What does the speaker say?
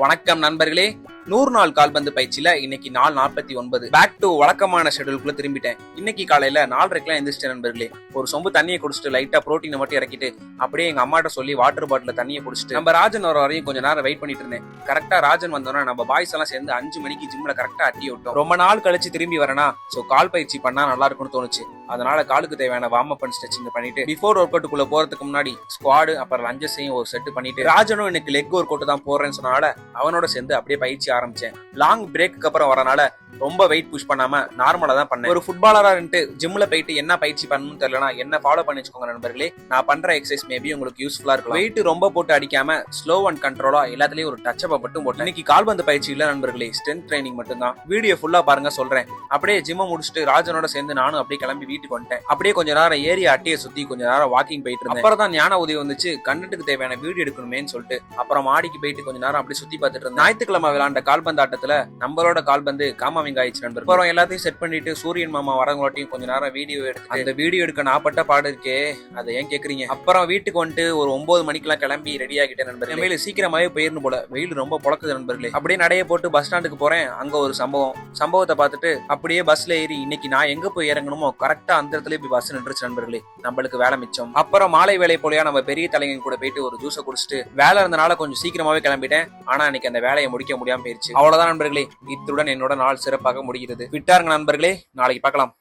வணக்கம் நண்பர்களே. 100 நாள் கால்பந்து பயிற்சியில இன்னைக்கு நாள் 49. பேக் டு வழக்கமான ஷெட்யூலுக்குள்ள திரும்பிட்டேன். இன்னைக்கு காலையில 4:30 எந்திரிச்சிட்டேன் நண்பர்களே. ஒரு சொம்பு தண்ணியை குடிச்சிட்டு லைட்டா புரோட்டீனை மட்டும் இறக்கிட்டு அப்படியே எங்க அம்மாட்ட சொல்லி வாட்டர் பாட்டில தண்ணியை குடிச்சிட்டு நம்ம ராஜன் வர வரையும் கொஞ்ச நேரம் வெயிட் பண்ணிட்டு இருந்தேன். கரெக்டா ராஜன் வந்தோன்னா நம்ம பாய்ஸ் எல்லாம் சேர்ந்து 5 மணிக்கு ஜிம்ல கரெக்டா அட்டி விட்டோம். ரொம்ப நாள் கழிச்சு திரும்பி வரனா சோ கால் பயிற்சி பண்ணா நல்லா இருக்கும்னு தோணுச்சு. அதனால காலுக்கு தேவையான வார்ம் அப் அண்ட் ஸ்ட்ரெச்சிங் பண்ணிட்டு பிஃபோர் ஒர்க் அவுட்டுக்குள்ள போறதுக்கு முன்னாடி ஸ்குவாடு அப்புறம் லஞ்சஸையும் ஒரு செட் பண்ணிட்டு ராஜனும் எனக்கு லெக் ஒர்க் அவுட் தான் போறேன்னு சொன்னால அவனோட சேர்ந்து அப்படியே பயிற்சி ஆரம்பிச்சேன். லாங் பிரேக்கு அப்புறம் வரனால ரொம்ப வெயிட் புஷ் பண்ணாம நார்மலா தான் பண்ணேன். ஒரு ஃபுட்பாலரா இருந்து ஜிம்ல போயிட்டு என்ன பயிற்சி பண்ணணும்னு தெரியலனா என்ன ஃபாலோ பண்ணி வச்சுக்கோங்க நண்பர்களே. நான் பண்ற எக்ஸசைஸ் மேபி உங்களுக்கு யூஸ்ஃபுல்லா இருக்கும். வெயிட் ரொம்ப போட்டு அடிக்காம ஸ்லோ அண்ட் கண்ட்ரோலா எல்லாத்துலயும் ஒரு டச் அப் மட்டும் போட்டேன். இன்னைக்கு கால்பந்து பயிற்சி இல்ல நண்பர்களே, ஸ்ட்ரென்த் ட்ரைனிங் மட்டும் தான். வீடியோ ஃபுல்லா பாருங்க சொல்றேன். அப்படியே ஜிம்ம முடிச்சுட்டு ராஜனோட சேர்ந்து நானும் அப்படியே கிளம்பி வீட்டுக்கு வந்துட்டேன். அப்படியே கொஞ்ச நேரம் ஏரியா அட்டையை சுத்தி கொஞ்ச நேரம் வாக்கிங் போயிட்டு இருந்தேன். அப்புறம் தான் ஞான உதவி வந்துச்சு, கண்டென்ட்டுக்கு தேவையான வீடியோ எடுக்கணுமேன்னு சொல்லிட்டு அப்புறம் மாடிக்கு போயிட்டு கொஞ்ச நேரம் அப்படியே சுத்தி பார்த்துட்டு இருந்தேன். ஞாயிற்றுக்கிழமை விளையாண்ட கால்பந்து ஆட்டத்துல நம்மளோட கால்பந்து காமாவிங்க ஆயிடுச்சு நண்பர். அப்புறம் எல்லாத்தையும் செட் பண்ணிட்டு சூரியன் மாமா வரவங்களாட்டையும் கொஞ்ச நேரம் வீடியோ எடுத்து அந்த வீடியோ எடுக்க நான் பட்ட பாடு இருக்கே, அதை ஏன் கேக்குறீங்க. அப்புறம் வீட்டுக்கு வந்துட்டு ஒரு 9 மணிக்கெல்லாம் கிளம்பி ரெடி ஆகிட்டேன் நண்பர்களே. மேல சீக்கிரமாவே போயிடணும் போல, வெயில் ரொம்ப பொழக்குது நண்பர்களே. அப்படியே நடைய போட்டு பஸ் ஸ்டாண்டுக்கு போறேன். அங்க ஒரு சம்பவத்தை பார்த்துட்டு அப்படியே பஸ்ல ஏறி இன்னைக்கு நான் எங்க போய் இறங்கணுமோ கரெக்டா அந்த இடத்துல போய் பஸ் நின்றுச்சு நண்பர்களே. நம்மளுக்கு வேலை மிச்சம். அப்புறம் மாலை வேலை போலயா நம்ம பெரிய தலைங்க கூட போயிட்டு ஒரு ஜூஸை குடிச்சிட்டு வேலை இருந்தனால கொஞ்சம் சீக்கிரமாவே கிளம்பிட்டேன். ஆனா இன்னைக்கு அந்த வேலையை முடிக்க முடியாம போயிருச்சு. அவ்வளவுதான் நண்பர்களே, இத்துடன் என்னோட நாள் சிறப்பாக முடிகிறது. விட்டாருங்க நண்பர்களே, நாளைக்கு பார்க்கலாம்.